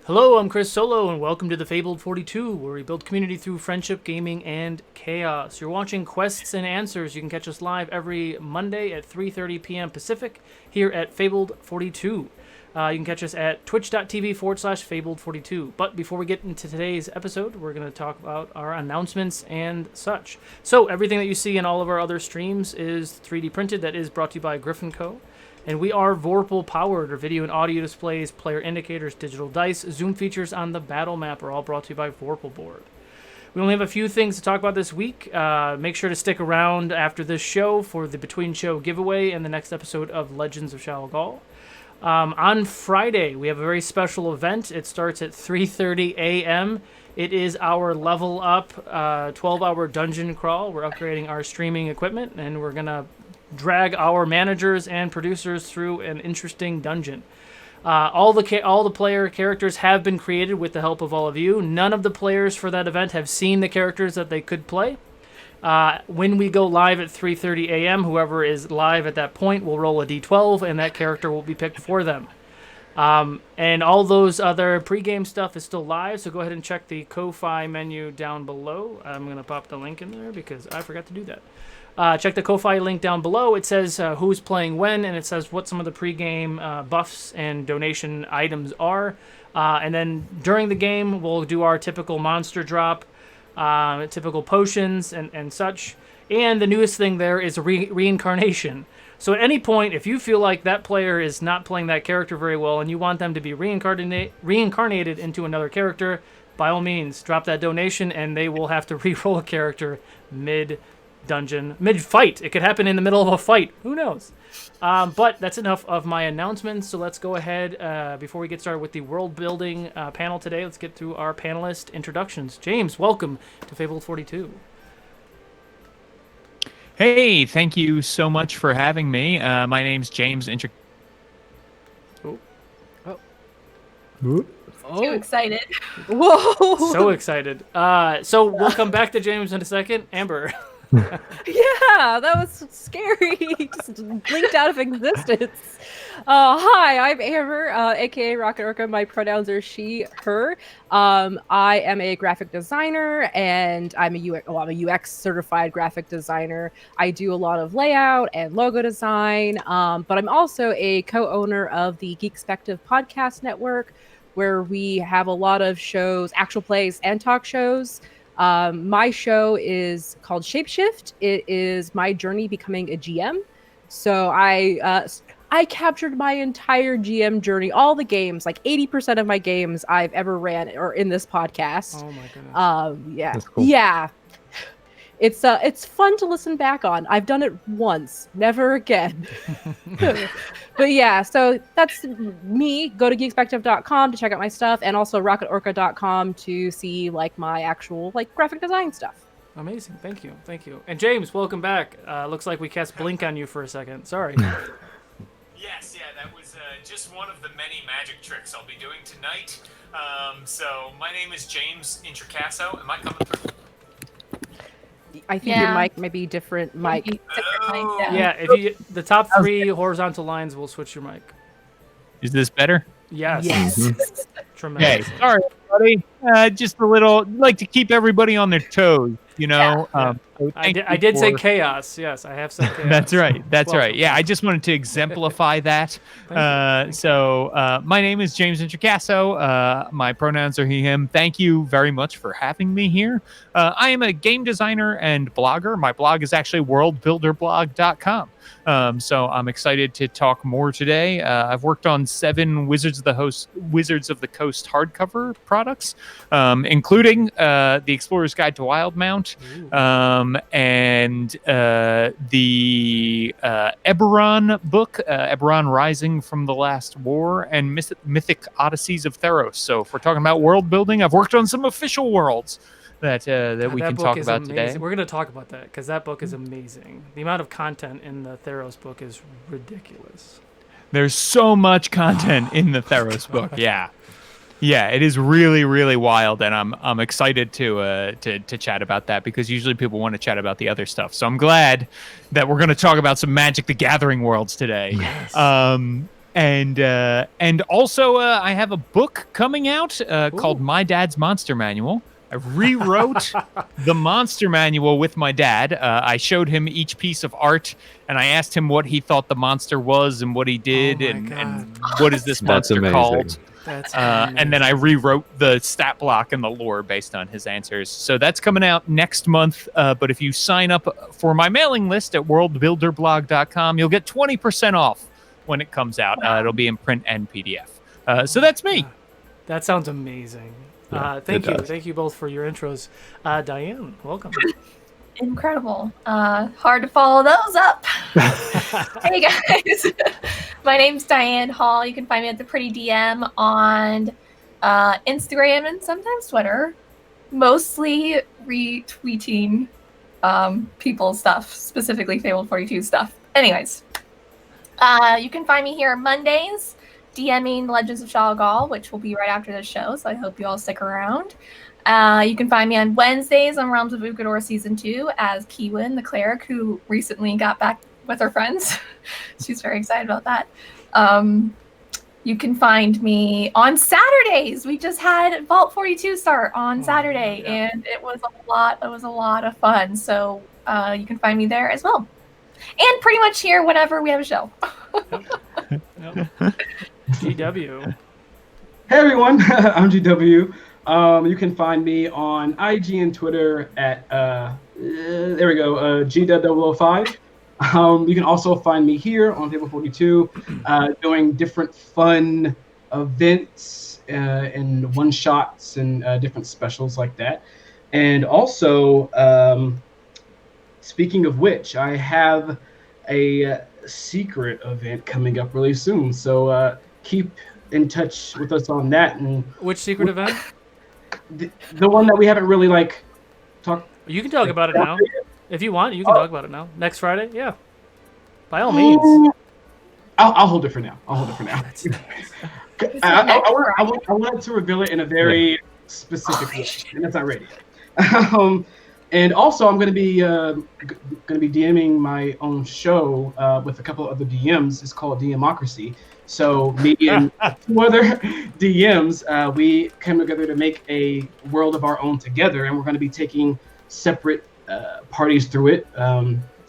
Hello, I'm Chris Solo, and welcome to the Fabled 42, where we build community through friendship, gaming, and chaos. You're watching Quests and Answers. You can catch us live every Monday at 3:30 p.m. Pacific here at Fabled 42. You can catch us at twitch.tv/Fabled42. But before we get into today's episode, we're going to talk about our announcements and such. So everything that you see in all of our other streams is 3D printed. That is brought to you by Griffin Co. And we are Vorpal powered. Our video and audio displays, player indicators, digital dice, zoom features on the battle map are all brought to you by Vorpal Board. We only have a few things to talk about this week. Make sure to stick around after this show for the Between Show giveaway and the next episode of Legends of Shalgal. On Friday, we have a very special event. It starts at 3:30 a.m. It is our level up 12-hour dungeon crawl. We're upgrading our streaming equipment, and we're going to drag our managers and producers through an interesting dungeon. All the player characters have been created with the help of all of you. None of the players for that event have seen the characters that they could play. When we go live at 3:30 a.m., whoever is live at that point will roll a d12, and that character will be picked for them. And all those other pregame stuff is still live, so go ahead and check the Ko-Fi menu down below. I'm going to pop the link in there because I forgot to do that. Check the Ko-Fi link down below. It says who's playing when, and it says what some of the pregame buffs and donation items are. And then during the game, we'll do our typical monster drop, typical potions, and such. And the newest thing there is reincarnation. So at any point, if you feel like that player is not playing that character very well and you want them to be reincarnated into another character, by all means, drop that donation, and they will have to re-roll a character mid-dungeon, mid-fight. It could happen in the middle of a fight. Who knows? But that's enough of my announcements. So let's go ahead. Before we get started with the world building panel today, let's get through our panelist introductions. James, welcome to Fabled 42. Hey, thank you so much for having me. My name's James Too excited. Whoa! So excited. So we'll come back to James in a second. Amber. Yeah, that was scary. Just blinked out of existence. Hi, I'm Amber, aka Rocket Orca. My pronouns are she, her. I am a graphic designer, and I'm a UX certified graphic designer. I do a lot of layout and logo design, but I'm also a co-owner of the Geekspective podcast network, where we have a lot of shows, actual plays, and talk shows. My show is called Shapeshift. It is my journey becoming a GM. So I captured my entire GM journey, all the games, like 80% of my games I've ever ran or in this podcast. Oh my goodness. Yeah. That's cool. Yeah. It's fun to listen back on. I've done it once, never again. But yeah, so that's me. Go to geekspective.com to check out my stuff, and also rocketorca.com to see like my actual like graphic design stuff. Amazing. Thank you. And James, welcome back. Looks like we cast Blink on you for a second. Sorry. Yes, that was just one of the many magic tricks I'll be doing tonight. So my name is James Introcaso. Am I coming through? I think your mic may be different. Mic. Yeah, if the top 3 horizontal lines will switch your mic. Is this better? Yes. Tremendous. Okay, sorry everybody. Just a little, like to keep everybody on their toes, you know. So I did say chaos. Yes, I have said chaos. That's right. That's Welcome. right. Yeah, I just wanted to exemplify that. Thank So my name is James Introcaso. My pronouns are he, him. Thank you very much for having me here. I am a game designer and blogger. My blog is actually worldbuilderblog.com. So I'm excited to talk more today. I've worked on 7 Wizards of the Coast hardcover products, including The Explorer's Guide to Wildmount, and the Eberron book, Eberron Rising from the Last War, and Mythic Odysseys of Theros. So if we're talking about world building, I've worked on some official worlds that we can talk about today. We're going to talk about that because that book is amazing. The amount of content in the Theros book is ridiculous. There's so much content in the Theros book. Yeah, it is really, really wild, and I'm excited to chat about that because usually people want to chat about the other stuff. So I'm glad that we're going to talk about some Magic: The Gathering worlds today. Yes. And also I have a book coming out called My Dad's Monster Manual. I rewrote the monster manual with my dad. I showed him each piece of art, and I asked him what he thought the monster was and what he did, and what is this monster called. That's and then I rewrote the stat block and the lore based on his answers. So that's coming out next month. But if you sign up for my mailing list at worldbuilderblog.com, you'll get 20% off when it comes out. It'll be in print and PDF. So that's me. That sounds amazing. Yeah, Thank you both for your intros. Diane, welcome. Incredible. Hard to follow those up. Hey guys, my name's Diane Hall. You can find me at the Pretty DM on Instagram and sometimes Twitter. Mostly retweeting people's stuff, specifically Fabled 42 stuff. Anyways, you can find me here Mondays DMing Legends of Shalgal, which will be right after the show, so I hope you all stick around. You can find me on Wednesdays on Realms of Ukador Season 2 as Kiwin, the cleric, who recently got back with her friends. She's very excited about that. You can find me on Saturdays. We just had Vault 42 start on Saturday, and it was a lot of fun. So you can find me there as well. And pretty much here whenever we have a show. GW. Hey everyone, I'm GW. You can find me on IG and Twitter at there we go, GW005. You can also find me here on Table 42, doing different fun events and one shots and different specials like that. And also, speaking of which, I have a secret event coming up really soon. So keep in touch with us on that. And which secret event? The one that we haven't really talked. You can talk about it now. If you want, you can talk about it now. Next Friday, yeah. By all means. I'll hold it for now. That's nice. I wanted to reveal it in a very specific way, and that's not ready yet. And also, I'm going to be DMing my own show with a couple of other DMs. It's called DMocracy. So me and two other DMs, we came together to make a world of our own together, and we're going to be taking separate parties through it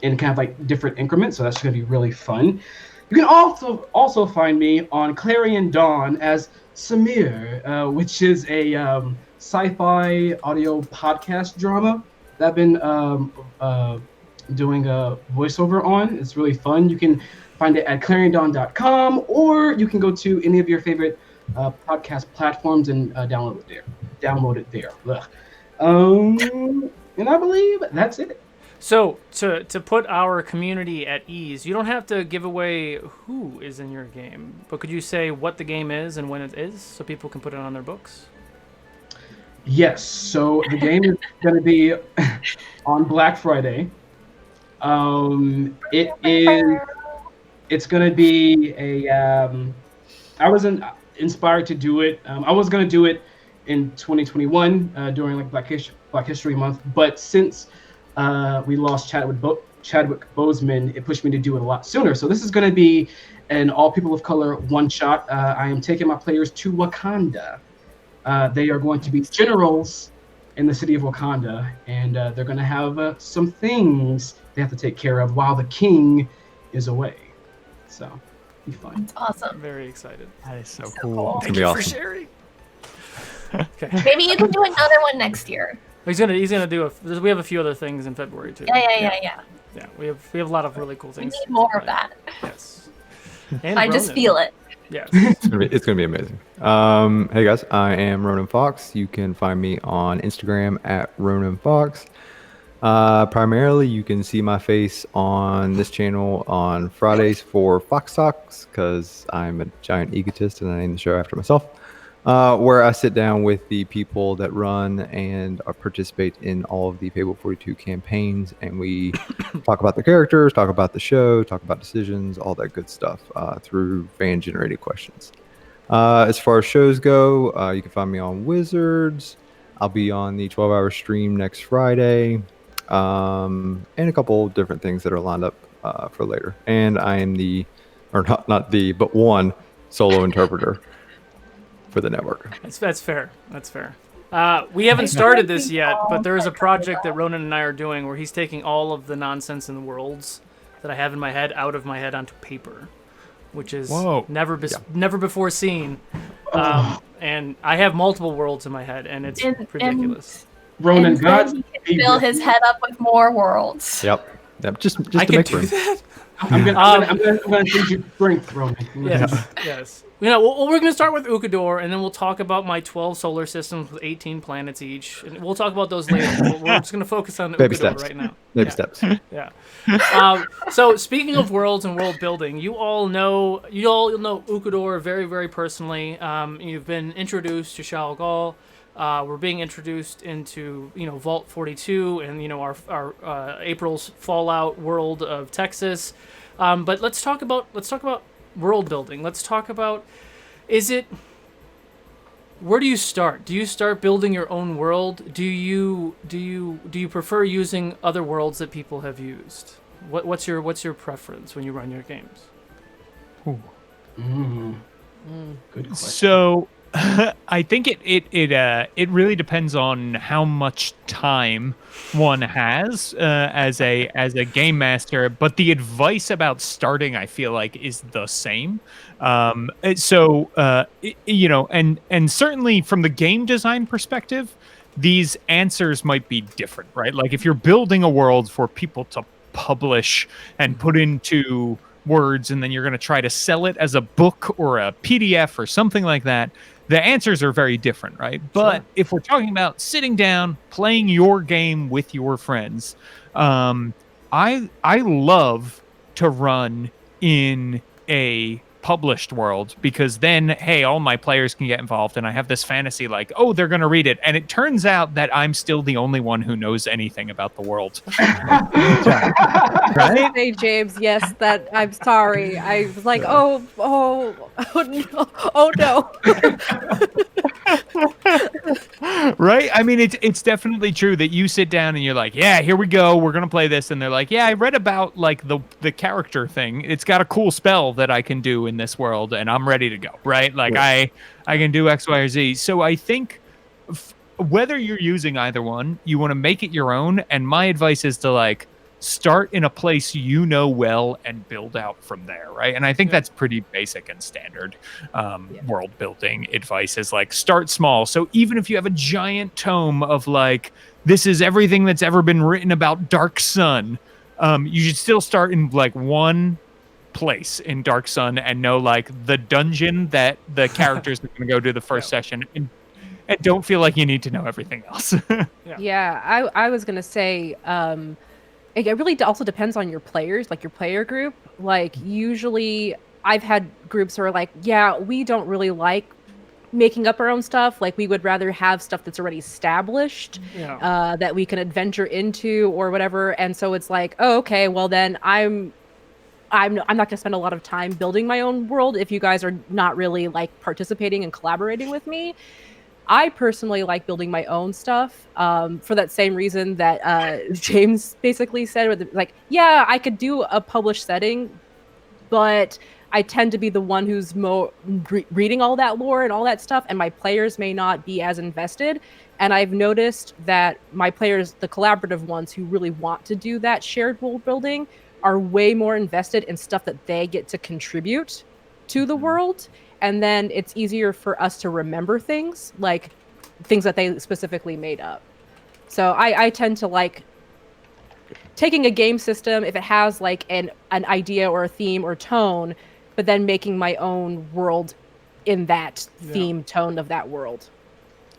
in kind of like different increments. So that's going to be really fun. You can also find me on Clarion Dawn as Samir, which is a sci-fi audio podcast drama that I've been doing a voiceover on. It's really fun. You can find it at clariondon.com, or you can go to any of your favorite podcast platforms and download it there. And I believe that's it. So to put our community at ease, you don't have to give away who is in your game, but could you say what the game is and when it is so people can put it on their books? Yes. So the game is going to be on Black Friday. It's going to be a. I was inspired to do it. I was going to do it in 2021 during like Black History Month, but since we lost Chadwick Boseman, it pushed me to do it a lot sooner. So this is going to be an all people of color one shot. I am taking my players to Wakanda. They are going to be generals in the city of Wakanda, and they're going to have some things they have to take care of while the king is away. So, be fun. It's awesome. I'm very excited. That is so cool. Thank you for sharing. Okay. Maybe you can do another one next year. He's gonna do we have a few other things in February too. Yeah. Yeah, we have a lot of really cool things. We need more of that. Yes. And I just feel it. Yes. It's gonna be amazing. Hey guys, I am Ronan Fox. You can find me on Instagram at Ronan Fox. Primarily, you can see my face on this channel on Fridays for Fox Talks, because I'm a giant egotist and I name the show after myself. Where I sit down with the people that run and participate in all of the Fable 42 campaigns, and we talk about the characters, talk about the show, talk about decisions, all that good stuff through fan-generated questions. As far as shows go, you can find me on Wizards. I'll be on the 12-hour stream next Friday, and a couple different things that are lined up for later. And I am but one solo interpreter for the network. That's fair. That's fair. We haven't started this yet, but there is a project that Ronan and I are doing where he's taking all of the nonsense in the worlds that I have in my head out of my head onto paper, which is never before seen. And I have multiple worlds in my head, and it's ridiculous. Ronan, and God, he can fill his head up with more worlds. Yep. Just I to can make do room. that. I'm gonna teach you strength, Ronan. Yes. You know, we're going to start with Ukador, and then we'll talk about my 12 solar systems with 18 planets each, and we'll talk about those later. We're just going to focus on Baby Ukador steps. right now. Baby steps. Yeah. So speaking of worlds and world building, you all know Ukador very, very personally. You've been introduced to Shao Gal. We're being introduced into Vault 42 and our April's Fallout world of Texas. But let's talk about world building. Let's talk about where do you start? Do you start building your own world? Do you prefer using other worlds that people have used? What's your preference when you run your games? Good question. So I think it really depends on how much time one has as a game master, but the advice about starting, I feel like, is the same. And certainly from the game design perspective, these answers might be different, right? Like if you're building a world for people to publish and put into words, and then you're going to try to sell it as a book or a PDF or something like that, the answers are very different, right? But if we're talking about sitting down, playing your game with your friends, I love to run in a published world, because then, hey, all my players can get involved, and I have this fantasy like, oh, they're going to read it. And it turns out that I'm still the only one who knows anything about the world. Right? Hey, James, yes, that I'm sorry. I was like, oh no. Right? I mean, it's definitely true that you sit down and you're like, yeah, here we go. We're going to play this. And they're like, yeah, I read about like the character thing. It's got a cool spell that I can do in this world, and I'm ready to go. Right? Like I can do X, Y, or Z. So I think whether you're using either one, you want to make it your own. And my advice is to like start in a place you know well and build out from there, right? And I think that's pretty basic and standard world building advice, is like start small. So even if you have a giant tome of like, this is everything that's ever been written about Dark Sun, you should still start in like one place in Dark Sun and know like the dungeon that the characters are going to go to the first session, and don't feel like you need to know everything else. I was going to say, it really also depends on your players, like your player group. Like usually I've had groups who are like, yeah, we don't really like making up our own stuff. Like we would rather have stuff that's already established, that we can adventure into or whatever. And so it's like, oh, okay, well then I'm not going to spend a lot of time building my own world if you guys are not really like participating and collaborating with me. I personally like building my own stuff for that same reason that James basically said. Like, yeah, I could do a published setting, but I tend to be the one who's reading all that lore and all that stuff, and my players may not be as invested. And I've noticed that my players, the collaborative ones who really want to do that shared world building, are way more invested in stuff that they get to contribute to the world. And then it's easier for us to remember things, like things that they specifically made up. So I tend to like taking a game system, if it has like an idea or a theme or tone, but then making my own world in that theme tone of that world.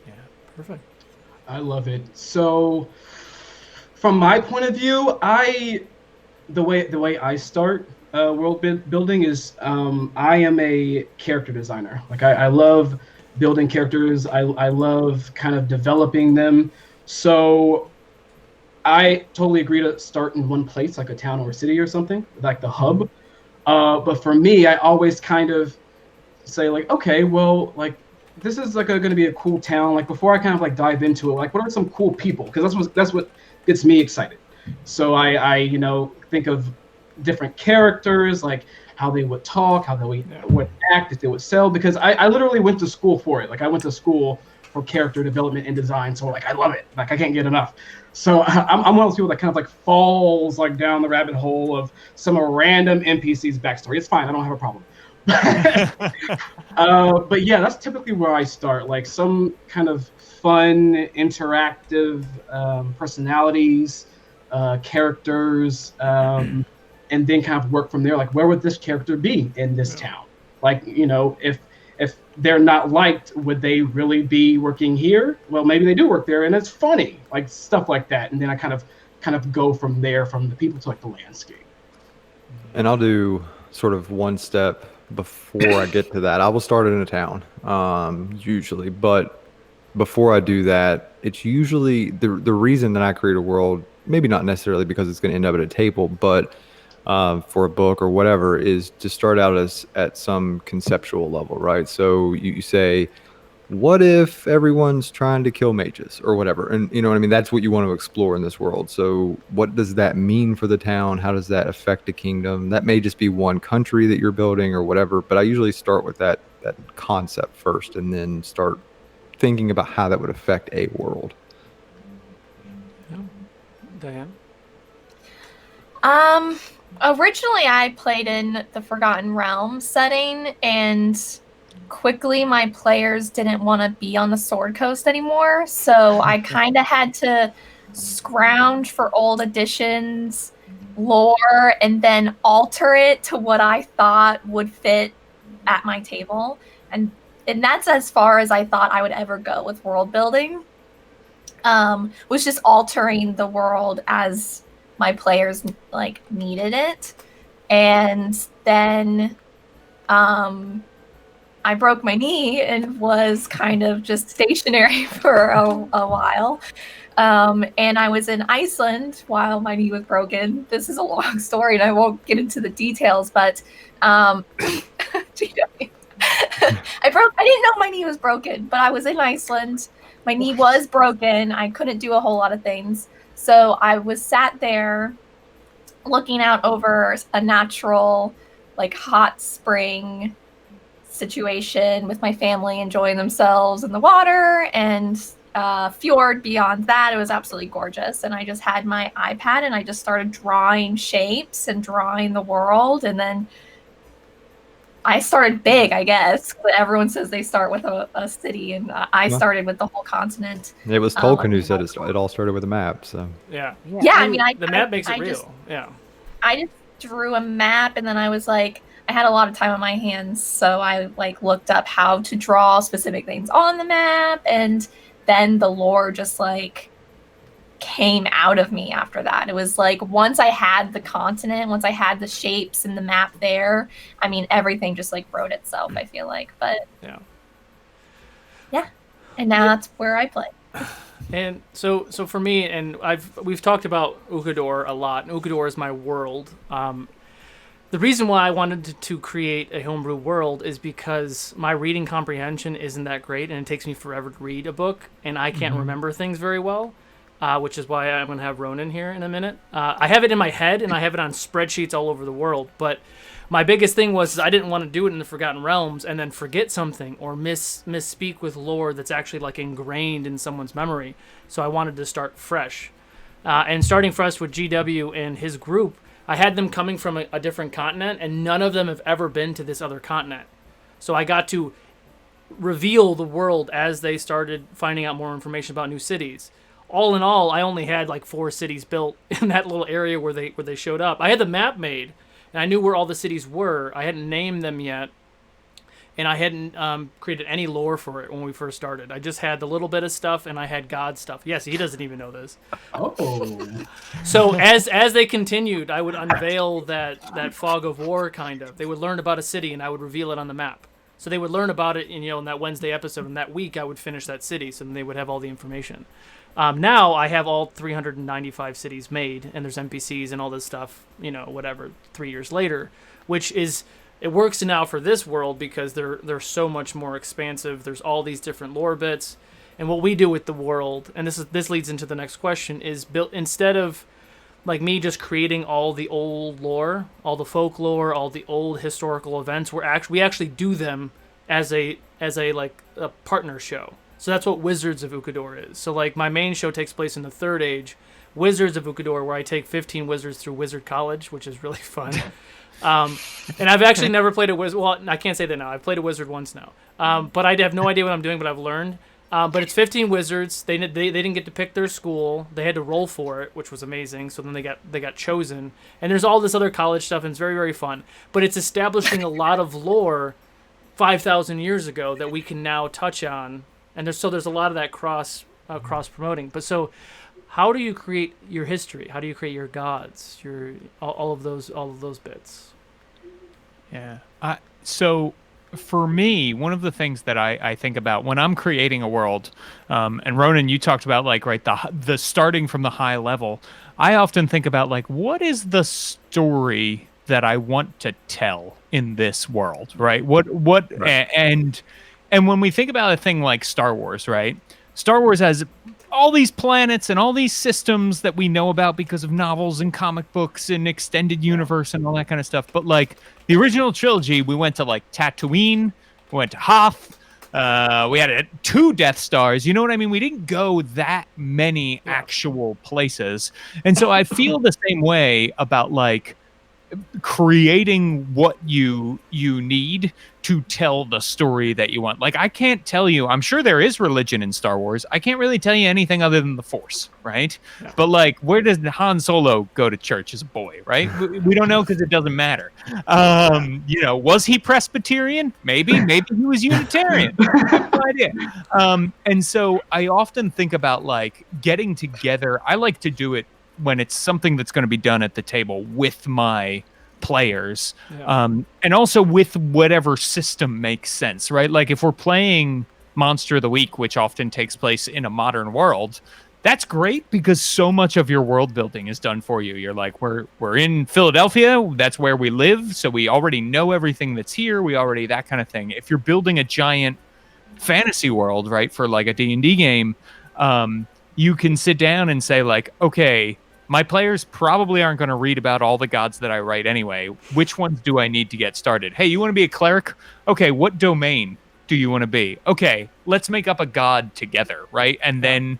Yeah, perfect. I love it. So from my point of view, the way I start world building is I am a character designer. Like I love building characters. I love kind of developing them. So I totally agree to start in one place, like a town or a city or something, like the hub. But for me, I always kind of say like, okay, well, like this is like going to be a cool town. Like before I kind of like dive into it, like what are some cool people? Because that's what gets me excited. So I think of different characters, like how they would talk, how they would act, if they would sell. Because I literally went to school for it. Like I went to school for character development and design, so like I love it. Like I can't get enough. So I'm one of those people that kind of like falls like down the rabbit hole of some random NPC's backstory. It's fine. I don't have a problem. But yeah, that's typically where I start. Like some kind of fun, interactive personalities, characters, and then kind of work from there. Like, where would this character be in this town? Like, you know, if they're not liked, would they really be working here? Well, maybe they do work there, and it's funny, like stuff like that. And then I kind of go from there, from the people to like the landscape. And I'll do sort of one step before I get to that. I will start in a town, usually, but before I do that, it's usually the reason that I create a world, maybe not necessarily because it's going to end up at a table, but for a book or whatever, is to start out at some conceptual level, right? So you say, what if everyone's trying to kill mages or whatever? And you know what I mean? That's what you want to explore in this world. So what does that mean for the town? How does that affect the kingdom? That may just be one country that you're building or whatever, but I usually start with that concept first and then start thinking about how that would affect a world. Diane? Originally I played in the Forgotten Realms setting, and quickly my players didn't want to be on the Sword Coast anymore, so I kind of had to scrounge for old editions, lore, and then alter it to what I thought would fit at my table. And that's as far as I thought I would ever go with world building. Was just altering the world as my players like needed it. And then I broke my knee and was kind of just stationary for a while. And I was in Iceland while my knee was broken. This is a long story and I won't get into the details, but I didn't know my knee was broken, but I was in Iceland. My knee was broken. I couldn't do a whole lot of things. So I was sat there looking out over a natural, like, hot spring situation with my family enjoying themselves in the water, and fjord beyond that. It was absolutely gorgeous. And I just had my iPad and I just started drawing shapes and drawing the world. And then I started big, I guess. Everyone says they start with a city, and I started with the whole continent. It was Tolkien who said it all started with a map. So yeah. I mean, the map makes it real. Just, yeah. I just drew a map, and then I was like, I had a lot of time on my hands, so I like looked up how to draw specific things on the map, and then the lore just like came out of me after that. It was like once I had the continent, once I had the shapes and the map there, I mean, everything just like wrote itself, I feel like. But yeah, and now that's where I play. And so for me, and we've talked about Ukador a lot, and Ukador is my world. The reason why I wanted to create a homebrew world is because my reading comprehension isn't that great, and it takes me forever to read a book, and I can't remember things very well. Which is why I'm going to have Ronan here in a minute. I have it in my head, and I have it on spreadsheets all over the world. But my biggest thing was I didn't want to do it in the Forgotten Realms and then forget something or misspeak with lore that's actually like ingrained in someone's memory. So I wanted to start fresh. And starting fresh with GW and his group, I had them coming from a different continent, and none of them have ever been to this other continent. So I got to reveal the world as they started finding out more information about new cities. All in all, I only had like 4 cities built in that little area where they showed up. I had the map made, and I knew where all the cities were. I hadn't named them yet, and I hadn't created any lore for it when we first started. I just had the little bit of stuff, and I had God stuff. Yes, he doesn't even know this. Oh. So as they continued, I would unveil that fog of war, kind of. They would learn about a city, and I would reveal it on the map. So they would learn about it in that Wednesday episode, and that week I would finish that city, so then they would have all the information. Now I have all 395 cities made, and there's NPCs and all this stuff, 3 years later, which is, it works now for this world because they're so much more expansive. There's all these different lore bits, and what we do with the world, and this leads into the next question, is built instead of like me just creating all the old lore, all the folklore, all the old historical events. We actually do them as a like a partner show. So that's what Wizards of Ukador is. So like my main show takes place in the Third Age, Wizards of Ukador, where I take 15 wizards through Wizard College, which is really fun. And I've actually never played a wizard. Well, I can't say that now. I've played a wizard once now. But I have no idea what I'm doing, but I've learned. But it's 15 wizards. They didn't get to pick their school. They had to roll for it, which was amazing. So then they got chosen. And there's all this other college stuff, and it's very, very fun. But it's establishing a lot of lore 5,000 years ago that we can now touch on. And there's a lot of that cross promoting. But so, how do you create your history? How do you create your gods? All of those bits. Yeah. So for me, one of the things that I think about when I'm creating a world, and Ronan, you talked about like, right, the starting from the high level. I often think about like, what is the story that I want to tell in this world, right? Right. And when we think about a thing like Star Wars, right? Star Wars has all these planets and all these systems that we know about because of novels and comic books and extended universe and all that kind of stuff. But like the original trilogy, we went to like Tatooine, we went to Hoth, we had 2 Death Stars. You know what I mean? We didn't go that many actual places. And so I feel the same way about like creating what you need to tell the story that you want. Like I can't tell you, I'm sure there is religion in Star Wars. I can't really tell you anything other than the Force, right? Yeah. But like, where does Han Solo go to church as a boy, right? We don't know because it doesn't matter. You know, was he Presbyterian? Maybe he was Unitarian. No idea. And so I often think about like getting together. I like to do it when it's something that's going to be done at the table with my players, and also with whatever system makes sense, right? Like if we're playing Monster of the Week, which often takes place in a modern world, that's great because so much of your world building is done for you. You're like, we're in Philadelphia, that's where we live, so we already know everything that's here, that kind of thing. If you're building a giant fantasy world, right, for like a D&D game, you can sit down and say like, okay, my players probably aren't going to read about all the gods that I write anyway. Which ones do I need to get started? Hey, you want to be a cleric? Okay, what domain do you want to be? Okay, let's make up a god together, right? And then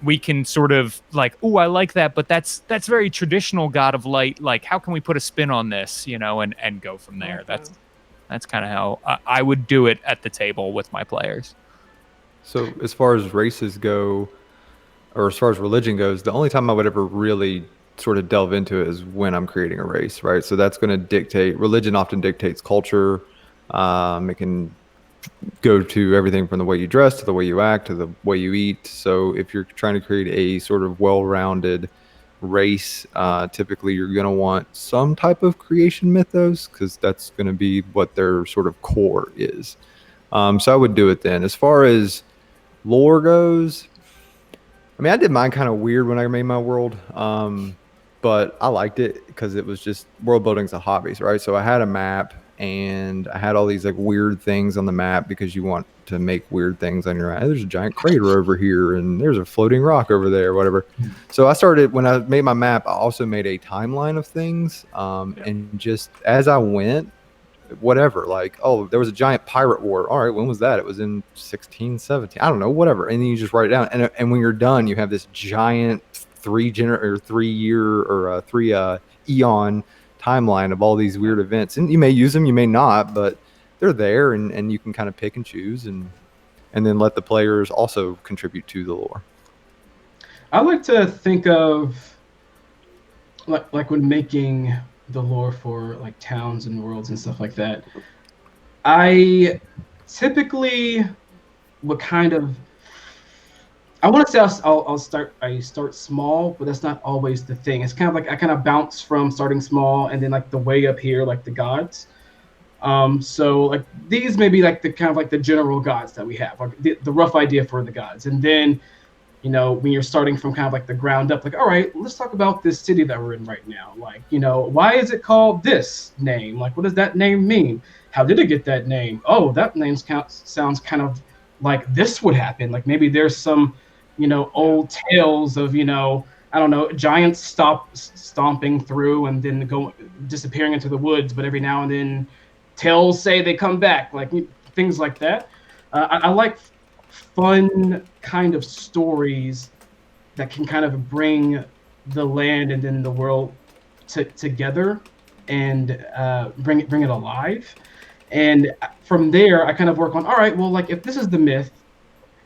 we can sort of like, oh, I like that, but that's very traditional god of light. Like, how can we put a spin on this, you know, and go from there? Okay. That's kind of how I would do it at the table with my players. So as far as races go, or as far as religion goes, the only time I would ever really sort of delve into it is when I'm creating a race, right? So that's going to dictate, religion often dictates culture. It can go to everything from the way you dress to the way you act to the way you eat. So if you're trying to create a sort of well-rounded race, typically you're going to want some type of creation mythos because that's going to be what their sort of core is. So I would do it then. As far as lore goes, I mean, I did mine kind of weird when I made my world, but I liked it because it was just world building's a hobby, right? So I had a map and I had all these like weird things on the map because you want to make weird things on your own. There's a giant crater over here and there's a floating rock over there, whatever. So I started, when I made my map, I also made a timeline of things, and just as I went, whatever, like, oh, there was a giant pirate war. All right, when was that? It was in 1617. I don't know, whatever. And then you just write it down. And when you're done, you have this giant 3 eon timeline of all these weird events. And you may use them, you may not, but they're there, and you can kind of pick and choose and then let the players also contribute to the lore. I like to think of like when making the lore for like towns and worlds and stuff like that, I typically would kind of, I want to say I start small, but that's not always the thing. It's kind of like I kind of bounce from starting small and then like the way up here, like the gods. So like these may be like the kind of like the general gods that we have, like the rough idea for the gods. And then, you know, when you're starting from kind of like the ground up, like, all right, let's talk about this city that we're in right now. Like, you know, why is it called this name? Like, what does that name mean? How did it get that name? Oh, that name sounds kind of like this would happen. Like maybe there's some, you know, old tales of, you know, I don't know, giants stomping through and then disappearing into the woods, but every now and then tales say they come back, like things like that. I like fun kind of stories that can kind of bring the land and then the world together and bring it alive. And from there, I kind of work on, all right, well, like if this is the myth,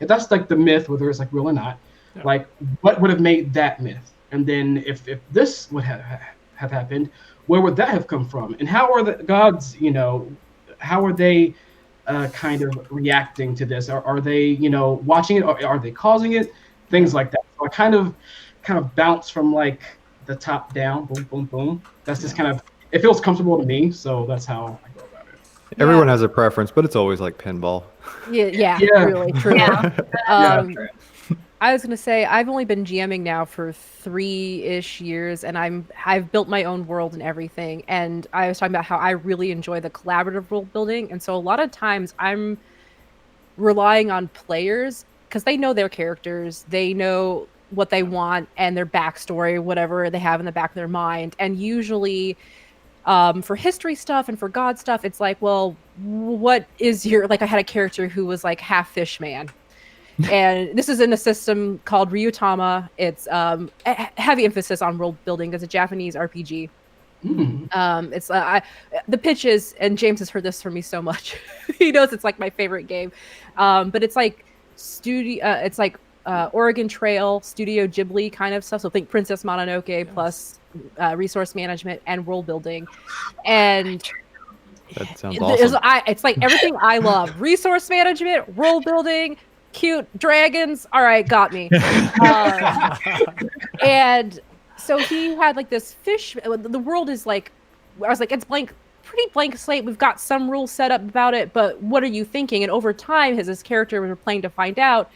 if that's like the myth, whether it's like real or not, like what would have made that myth? And then if this would have happened, where would that have come from? And how are the gods, how are they kind of reacting to this? Are they, watching it? Or are they causing it? Things like that. So I kind of bounce from like the top down, boom, boom, boom. That's just kind of, it feels comfortable to me. So that's how I go about it. Everyone has a preference, but it's always like pinball. Yeah. Really, true. I was gonna say I've only been GMing now for 3-ish years, and I've built my own world and everything. And I was talking about how I really enjoy the collaborative world building, and so a lot of times I'm relying on players because they know their characters, they know what they want and their backstory, whatever they have in the back of their mind. And usually, for history stuff and for God stuff, it's like, well, what is your, like I had a character who was like half fish man. And this is in a system called Ryutama. It's heavy emphasis on world building. It's a Japanese RPG. It's the pitches, and James has heard this from me so much. He knows it's like my favorite game. But it's like it's like Oregon Trail, Studio Ghibli kind of stuff. So think Princess Mononoke plus resource management and world building. And that sounds awesome. It's like everything I love: resource management, world building, cute dragons. All right, got me. And so he had like this fish. The world is like, I was like, it's blank, pretty blank slate. We've got some rules set up about it, but what are you thinking? And over time, his character, we were playing to find out,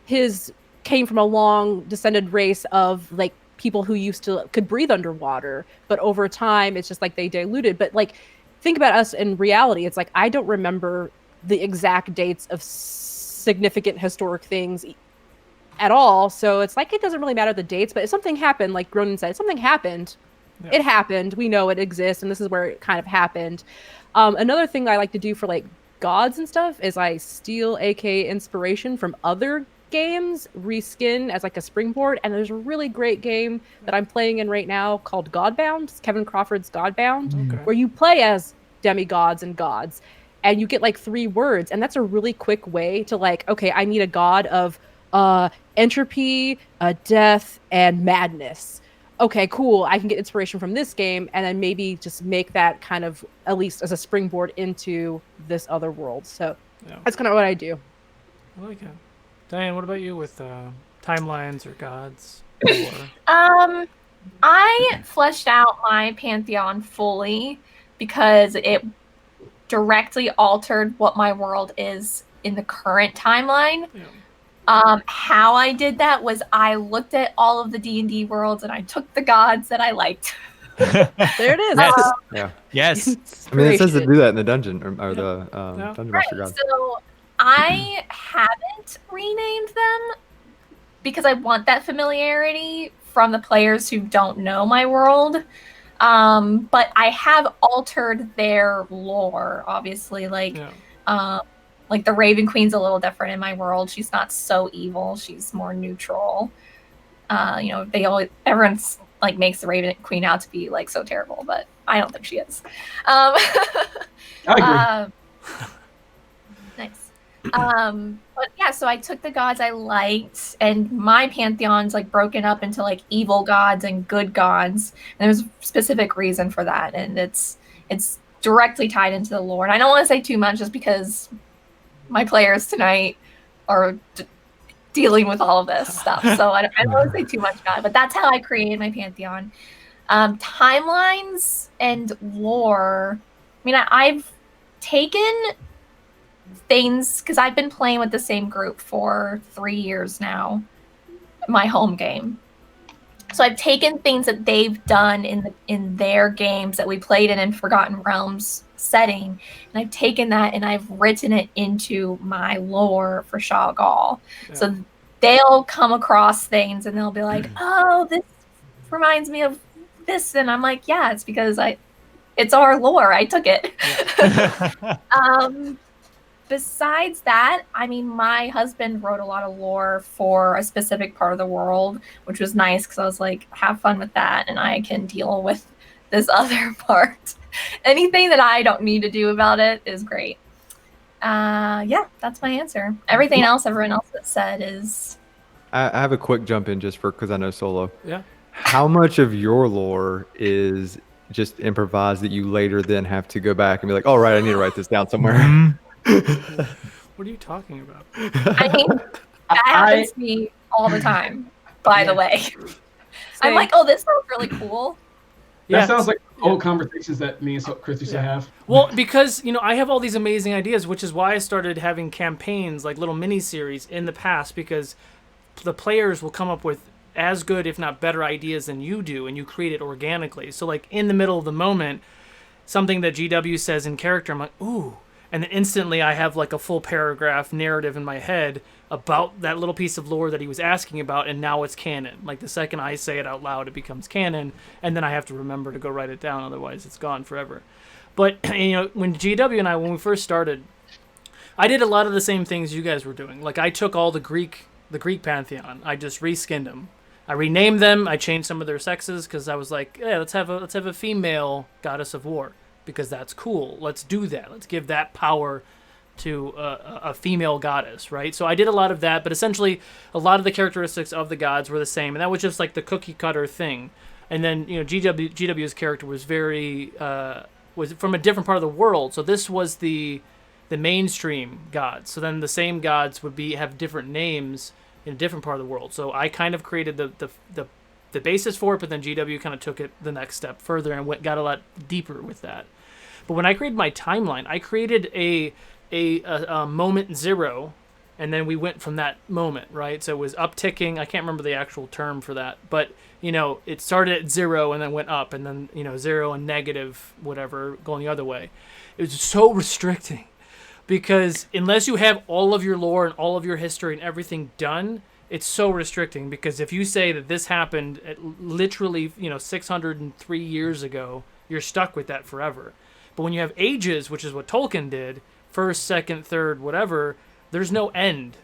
his came from a long descended race of like people who could breathe underwater, but over time, it's just like they diluted. But like, think about us in reality. It's like I don't remember the exact dates of significant historic things at all, so it's like it doesn't really matter the dates, but if something happened, like Ronan said, something happened, it happened, we know it exists, and this is where it kind of happened. Another thing I like to do for like gods and stuff is I steal aka inspiration from other games, reskin as like a springboard. And there's a really great game that I'm playing in right now called Godbound. It's Kevin Crawford's Godbound, where you play as demigods and gods, and you get like 3 words, and that's a really quick way to like, okay, I need a god of entropy, death, and madness. Okay, cool. I can get inspiration from this game, and then maybe just make that kind of at least as a springboard into this other world. So that's kind of what I do. I like it. Diane, what about you with timelines or gods? I fleshed out my pantheon fully because it directly altered what my world is in the current timeline. How I did that was I looked at all of the D&D worlds and I took the gods that I liked. There it is. Yes. I mean, it says to do that in the dungeon or the Dungeon Master God. So I haven't renamed them because I want that familiarity from the players who don't know my world. But I have altered their lore, obviously. Like the Raven Queen's a little different in my world. She's not so evil. She's more neutral. Everyone's like makes the Raven Queen out to be like so terrible, but I don't think she is. I agree. Nice. But yeah, so I took the gods I liked, and my pantheon's like broken up into like evil gods and good gods, and there's a specific reason for that, and it's directly tied into the lore. And I don't want to say too much just because my players tonight are dealing with all of this stuff, so I don't want to say too much about it, but that's how I created my pantheon. Timelines and lore, I mean, I've taken things, because I've been playing with the same group for 3 years now, my home game. So I've taken things that they've done in their games that we played in Forgotten Realms setting, and I've taken that and I've written it into my lore for Shah Gal. So they'll come across things and they'll be like, "Oh, this reminds me of this," and I'm like, "Yeah, it's because it's our lore. I took it." Besides that, I mean, my husband wrote a lot of lore for a specific part of the world, which was nice because I was like, have fun with that, and I can deal with this other part. Anything that I don't need to do about it is great. Yeah, that's my answer. Everything else everyone else has said is... I have a quick jump in just because I know Solo. Yeah. How much of your lore is just improvised that you later then have to go back and be like, "All right, I need to write this down somewhere"? What are you talking about? I mean, that happens to me all the time, by the way. I'm like, oh, this sounds really cool. That sounds like old conversations that me and Chris used to have. Well, because, I have all these amazing ideas, which is why I started having campaigns, like little mini-series in the past, because the players will come up with as good, if not better, ideas than you do, and you create it organically. So, like, in the middle of the moment, something that GW says in character, I'm like, ooh. And then instantly I have, like, a full paragraph narrative in my head about that little piece of lore that he was asking about, and now it's canon. Like, the second I say it out loud, it becomes canon, and then I have to remember to go write it down, otherwise it's gone forever. But, when GW and I, when we first started, I did a lot of the same things you guys were doing. Like, I took all the Greek pantheon, I just reskinned them. I renamed them. I changed some of their sexes because I was like, yeah, let's have a female goddess of war because that's cool. Let's do that. Let's give that power to a female goddess, right? So I did a lot of that, but essentially a lot of the characteristics of the gods were the same, and that was just like the cookie cutter thing. And then GW's character was was from a different part of the world, so this was the mainstream gods. So then the same gods would have different names in a different part of the world. So I kind of created the basis for it, but then GW kind of took it the next step further and got a lot deeper with that. But when I created my timeline, I created a moment 0, and then we went from that moment, right? So it was upticking. I can't remember the actual term for that, but it started at 0 and then went up, and then 0 and negative whatever going the other way. It was so restricting. Because unless you have all of your lore and all of your history and everything done, it's so restricting. Because if you say that this happened at literally 603 years ago, you're stuck with that forever. But when you have ages, which is what Tolkien did, first, second, third, whatever, there's no end.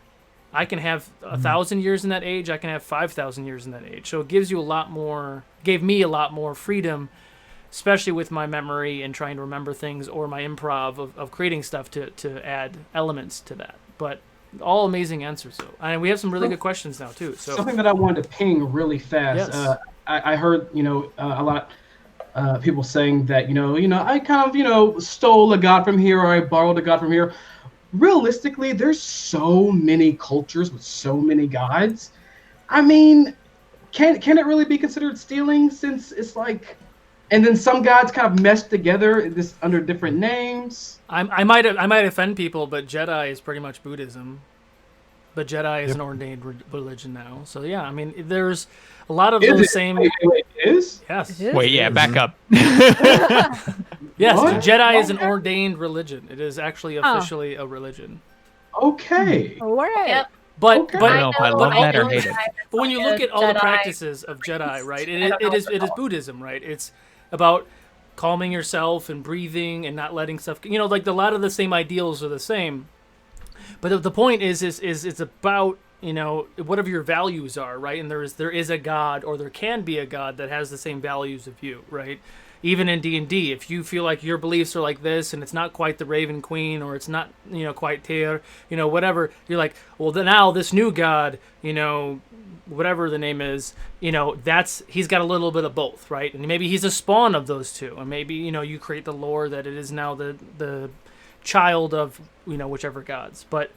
I can have 1,000 years in that age. I can have 5,000 years in that age. So it gave me a lot more freedom, especially with my memory and trying to remember things, or my improv of creating stuff to add elements to that. But all amazing answers, though. And we have some really good questions now, too. So something that I wanted to ping really fast. Yes. I heard, a lot people saying that, I kind of, stole a god from here, or I borrowed a god from here. Realistically, there's so many cultures with so many gods. I mean, can it really be considered stealing, since it's like... And then some gods kind of meshed together under different names. I might offend people, but Jedi is pretty much Buddhism. But Jedi is an ordained religion now. So yeah, I mean, there's a lot of those same. Wait, it is? Yes. Wait, yeah, back up. Yes, What? Jedi is an ordained religion. It is actually officially a religion. Okay. All right. Yep. But Okay. but I don't know if I love that or hate it. But when you look at all the Jedi. practices of Jedi, right, it is Buddhism, right? It's about calming yourself and breathing and not letting stuff, like a lot of the same ideals are the same. But the point is it's about, whatever your values are, right? And there is a god, or there can be a god that has the same values of you, right? Even in D&D, if you feel like your beliefs are like this and it's not quite the Raven Queen, or it's not, quite Tyr, whatever, you're like, well, then now this new god, whatever the name is, he's got a little bit of both, right? And maybe he's a spawn of those two, and maybe, you create the lore that it is now the child of, whichever gods. But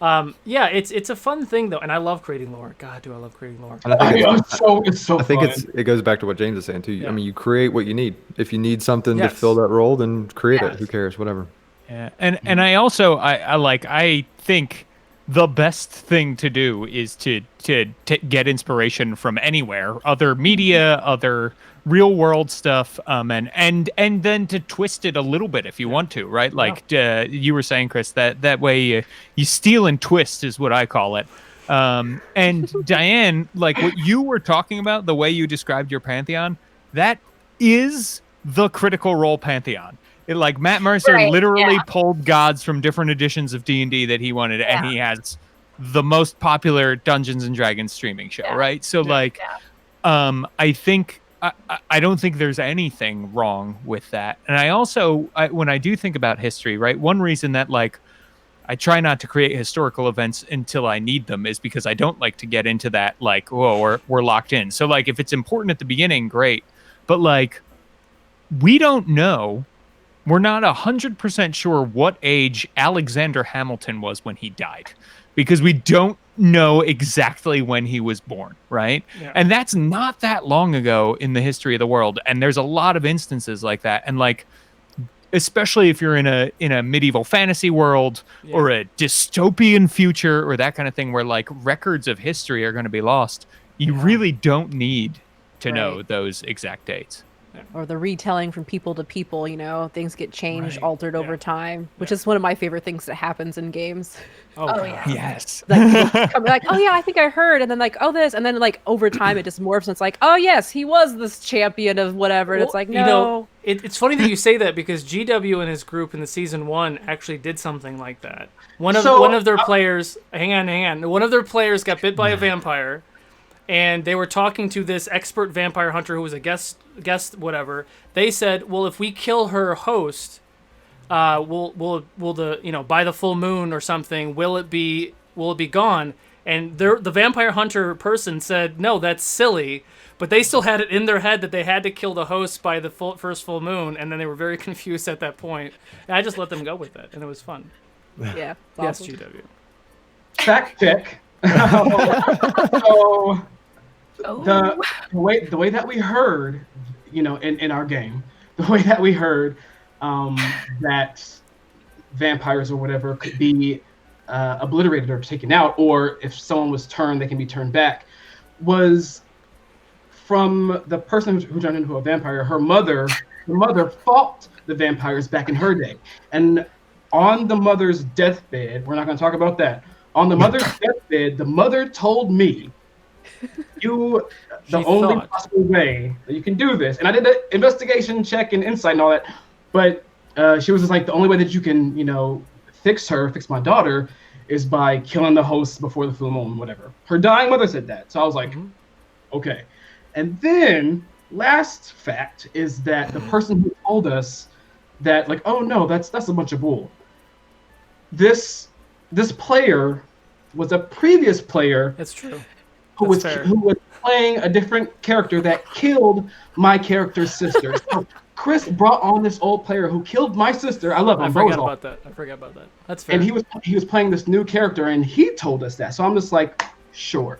yeah, it's a fun thing though, and I love creating lore. God, do I love creating lore. And I think It's so I think fun. it goes back to what James is saying too. Yeah. I mean, you create what you need. If you need something to Yes. fill that role, then create Yes. it. Who cares? Whatever. Yeah, and I also I think the best thing to do is to get inspiration from anywhere, other media, other real world stuff, and then to twist it a little bit if you want to, right? Like you were saying, Chris, that way you steal and twist is what I call it. And Diane, like what you were talking about, the way you described your pantheon, that is the Critical Role pantheon. It, like Matt Mercer Right, literally yeah. pulled gods from different editions of D&D that he wanted, and he has the most popular Dungeons and Dragons streaming show, right? So like, I think I don't think there's anything wrong with that. And I also, when I do think about history, right, one reason that like I try not to create historical events until I need them is because I don't like to get into that like, whoa, we're locked in. So like if it's important at the beginning, great. But like we don't know. We're not 100% sure what age Alexander Hamilton was when he died, because we don't know exactly when he was born, right? Yeah. And that's not that long ago in the history of the world. And there's a lot of instances like that. And like, especially if you're in a medieval fantasy world or a dystopian future or that kind of thing where like records of history are going to be lost, you really don't need to know those exact dates. Or the retelling from people to people, you know, things get changed, Right. altered over time, which is one of my favorite things that happens in games. Oh, God. yeah. Yes. Like, people come like, oh yeah, I think I heard, and then like, oh this, and then like over time it just morphs, and it's like, oh yes, he was this champion of whatever, and it's like, no. You know, it's funny that you say that because GW and his group in the season 1 actually did something like that. One of their players, hang on, one of their players got bit by a vampire, and they were talking to this expert vampire hunter who was a guest whatever. They said, well, if we kill her host, will the, you know, by the full moon or something, will it be gone? And the vampire hunter person said, no, that's silly. But they still had it in their head that they had to kill the host by the first full moon, and then they were very confused at that point. And I just let them go with it, and it was fun. Yeah. Yes, Awesome. GW. Fact check. So the way that we heard, you know, in our game, the way that we heard that vampires or whatever could be obliterated or taken out, or if someone was turned, they can be turned back, was from the person who turned into a vampire. Her mother fought the vampires back in her day, and on the mother's deathbed, we're not going to talk about that. On the mother's deathbed, the mother told me, the only possible way that you can do this, and I did an investigation check and insight and all that, but she was just like, the only way that you can, you know, fix my daughter is by killing the host before the full moon, whatever. Her dying mother said that. So I was like, okay. And then last fact is that the person who told us that, like, oh no, that's a bunch of bull. This player was a previous player. That's true. Who was playing a different character that killed my character's sister. So Chris brought on this old player who killed my sister. I love him. I forgot about that. That's fair. And he was playing this new character, and he told us that. So I'm just like, sure.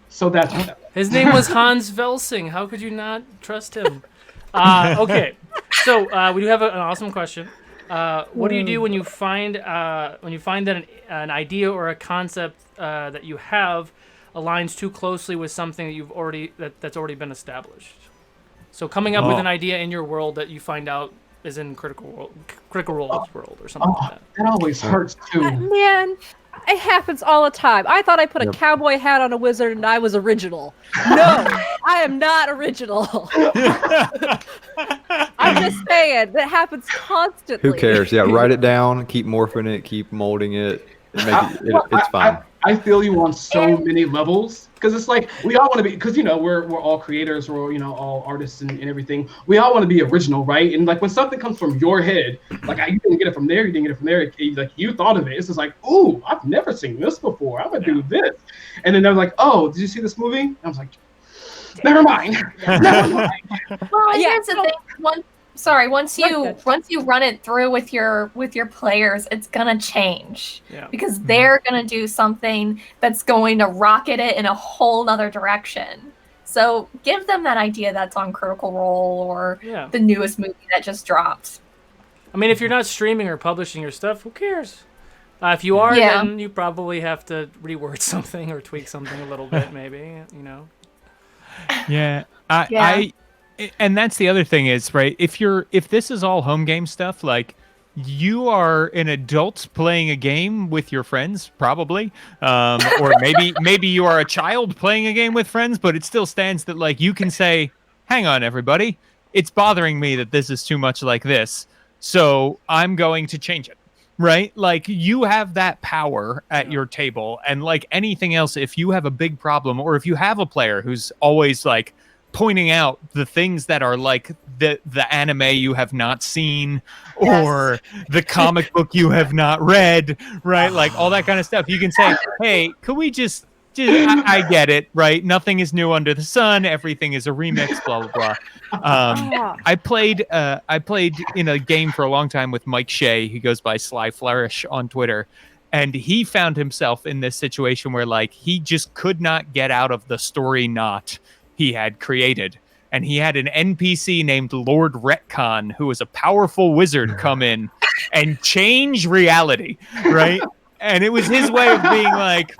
So that's what that was. His name was Hans Velsing. How could you not trust him? Okay, so we do have an awesome question. What do you do when you find that an idea or a concept that you have aligns too closely with something that that's already been established? So coming up with an idea in your world that you find out is in Critical Role's world or something like that. That always hurts too. Man, it happens all the time. I thought I put a cowboy hat on a wizard and I was original. No, I am not original. I'm just saying, that happens constantly. Who cares? Yeah, write it down, keep morphing it, keep molding it. It's fine. I feel you on so many levels, because it's like we all want to be, because, you know, we're all creators, we're, you know, all artists and everything. We all want to be original, right? And like when something comes from your head, like you didn't get it from there, like you thought of it. It's just like, ooh, I've never seen this before. I'm gonna do this. And then they're like, oh, did you see this movie? And I was like, never mind. Never mind. Well, here's the thing. Once you run it through with your players, it's gonna change because they're gonna do something that's going to rocket it in a whole nother direction. So give them that idea that's on Critical Role or the newest movie that just dropped. I mean, if you're not streaming or publishing your stuff, who cares? If you are, then you probably have to reword something or tweak something a little bit, maybe, you know. And that's the other thing is, right, if this is all home game stuff, like you are an adult playing a game with your friends, probably, or maybe you are a child playing a game with friends, but it still stands that like you can say, hang on everybody, it's bothering me that this is too much like this, so I'm going to change it. Right? Like you have that power at your table, and like anything else, if you have a big problem or if you have a player who's always like pointing out the things that are like the anime you have not seen or the comic book you have not read, right? Like all that kind of stuff. You can say, hey, could we just I get it, right? Nothing is new under the sun. Everything is a remix, blah, blah, blah. I played in a game for a long time with Mike Shea. He goes by Sly Flourish on Twitter. And he found himself in this situation where like he just could not get out of the story knot he had created. And he had an NPC named Lord Retcon, who was a powerful wizard, come in and change reality, right? And it was his way of being like,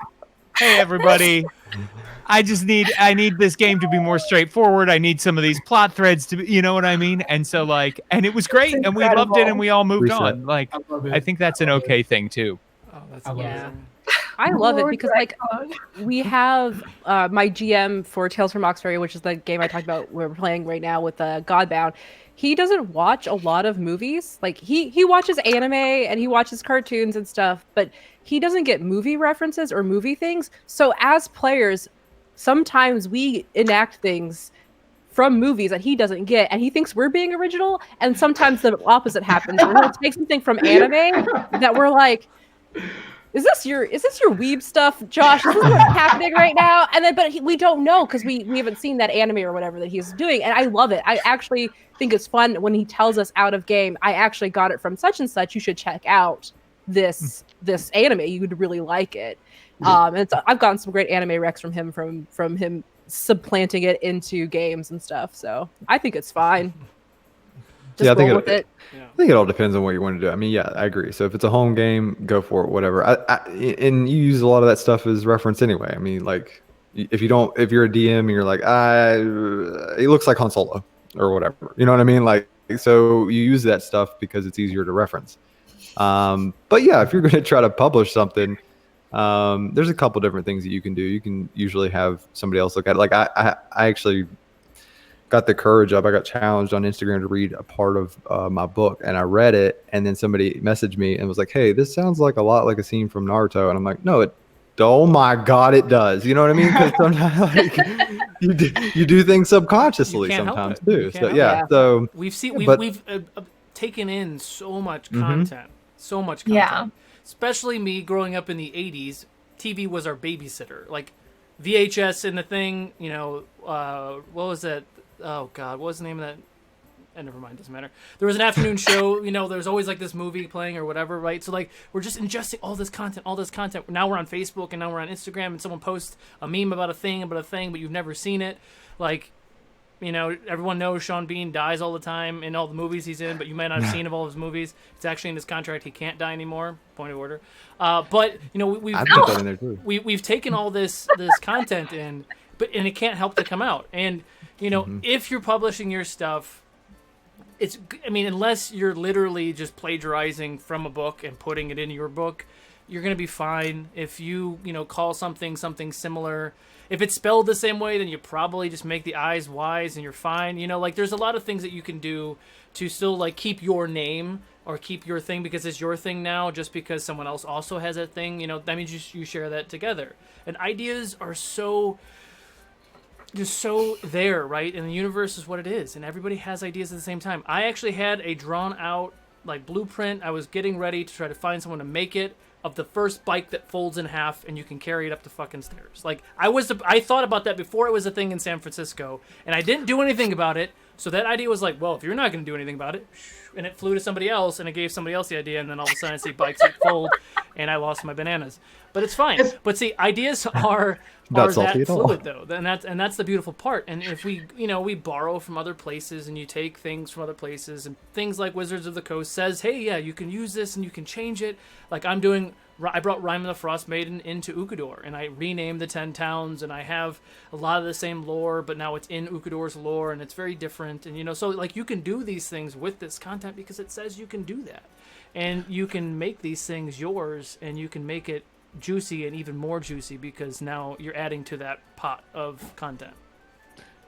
hey, everybody, I need this game to be more straightforward. I need some of these plot threads to be, you know what I mean? And so like, and it was great and we loved it and we all moved on. Like, I think that's an okay thing too. Oh, that's amazing. I love it because like we have my GM for Tales from Oxford, which is the game I talked about we're playing right now with Godbound. He doesn't watch a lot of movies. Like he watches anime and he watches cartoons and stuff, but he doesn't get movie references or movie things. So as players, sometimes we enact things from movies that he doesn't get, and he thinks we're being original. And sometimes the opposite happens. Where he'll take something from anime that we're like, Is this your weeb stuff, Josh? Is this what's happening right now? And then, we don't know because we haven't seen that anime or whatever that he's doing. And I love it. I actually think it's fun when he tells us out of game, I actually got it from such and such. You should check out this anime. You would really like it. And I've gotten some great anime recs from him supplanting it into games and stuff. So I think it's fine. Just I think roll with it. I think it all depends on what you want to do. I mean, yeah, I agree. So if it's a home game, go for it, whatever. And you use a lot of that stuff as reference anyway. I mean, like if you're a DM and you're like, it looks like Han Solo or whatever, you know what I mean? Like, so you use that stuff because it's easier to reference. But yeah, if you're going to try to publish something, there's a couple different things that you can do. You can usually have somebody else look at it. Like I actually got the courage up. I got challenged on Instagram to read a part of my book, and I read it, and then somebody messaged me and was like, hey, this sounds like a lot like a scene from Naruto. And I'm like, no, oh my God, it does. You know what I mean? Because sometimes like you do things subconsciously sometimes too. So yeah, so we've taken in so much content, Yeah. Especially me growing up in the 80s, TV was our babysitter. Like VHS and the thing, you know, what was that? Oh God, what was the name of that? Never mind, doesn't matter. There was an afternoon show, you know, there's always like this movie playing or whatever, right? So like we're just ingesting all this content. Now we're on Facebook and now we're on Instagram, and someone posts a meme about a thing, but you've never seen it. Like, you know, everyone knows Sean Bean dies all the time in all the movies he's in, but you might not have seen of all his movies. It's actually in his contract; he can't die anymore. Point of order. But you know, we've taken all this content in, and it can't help to come out. And you know, if you're publishing your stuff, unless you're literally just plagiarizing from a book and putting it in your book, you're gonna be fine. If you call something similar. If it's spelled the same way, then you probably just make the I's Y's and you're fine. You know, like there's a lot of things that you can do to still like keep your name or keep your thing because it's your thing now, just because someone else also has that thing. You know, that means you share that together. And ideas are just so there, right? And the universe is what it is, and everybody has ideas at the same time. I actually had a drawn out like blueprint. I was getting ready to try to find someone to make it, of the first bike that folds in half and you can carry it up the fucking stairs. Like I thought about that before it was a thing in San Francisco, and I didn't do anything about it. So that idea was like, well, if you're not going to do anything about it, and it flew to somebody else, and it gave somebody else the idea, and then all of a sudden I see bikes that fold, and I lost my bananas. But it's fine. But see, ideas are that fluid though, and that's the beautiful part. And if we borrow from other places, and you take things from other places, and things like Wizards of the Coast says, hey, yeah, you can use this and you can change it. Like I'm doing I brought Rime of the Frost Maiden into Ukador, and I renamed the 10 towns, and I have a lot of the same lore, but now it's in Ukador's lore, and it's very different. And, you know, so, like, you can do these things with this content because it says you can do that. And you can make these things yours, and you can make it juicy and even more juicy because now you're adding to that pot of content.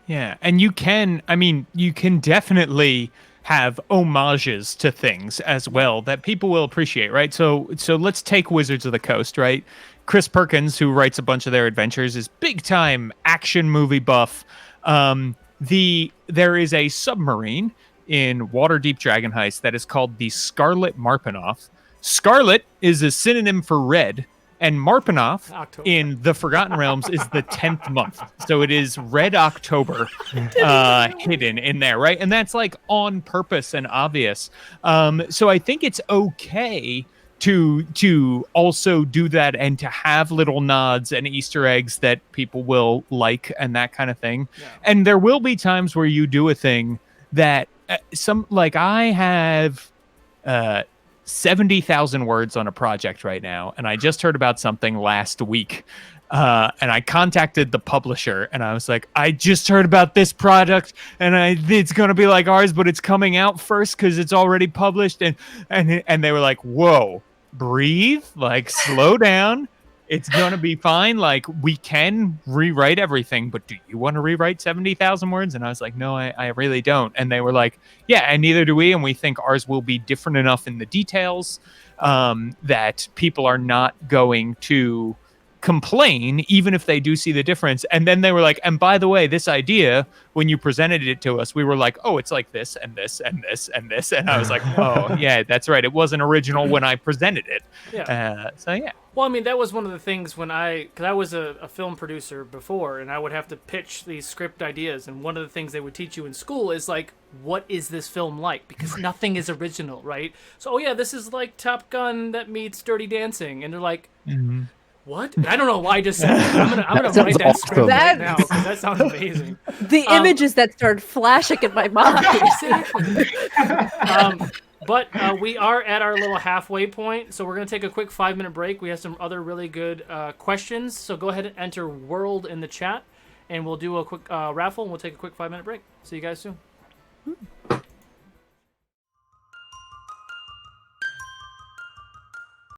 Yeah, and you can definitely have homages to things as well that people will appreciate, right? So let's take Wizards of the Coast, right? Chris Perkins, who writes a bunch of their adventures, is big time action movie buff. There is a submarine in Waterdeep Dragon Heist that is called the Scarlet Marpenoff. Scarlet is a synonym for red, and Marpenoff in the Forgotten Realms is the 10th month. So it is Red October hidden in there, right? And that's like on purpose and obvious. So I think it's okay to also do that and to have little nods and Easter eggs that people will like and that kind of thing. Yeah. And there will be times where you do a thing that I have 70,000 words on a project right now, and I just heard about something last week, and I contacted the publisher, and I was like, I just heard about this product, and it's gonna be like ours, but it's coming out first because it's already published, and they were like, whoa, breathe, like slow down. It's going to be fine. Like, we can rewrite everything, but do you want to rewrite 70,000 words? And I was like, no, I really don't. And they were like, yeah, and neither do we. And we think ours will be different enough in the details that people are not going to complain, even if they do see the difference. And then they were like, and by the way, this idea, when you presented it to us, we were like, oh, it's like this and this and this and this. And I was like, oh, yeah, that's right. It wasn't original when I presented it. Yeah. So, yeah. Well, I mean, that was one of the things because I was a film producer before, and I would have to pitch these script ideas. And one of the things they would teach you in school is, like, what is this film like? Because nothing is original, right? So, oh, yeah, this is like Top Gun that meets Dirty Dancing. And they're like, what? And I don't know why I just said that. I'm gonna write that script right now because that sounds amazing. The images that started flashing in my mind. Exactly. But we are at our little halfway point, so we're going to take a quick 5-minute break. We have some other really good questions, so go ahead and enter World in the chat, and we'll do a quick raffle, and we'll take a quick 5-minute break. See you guys soon.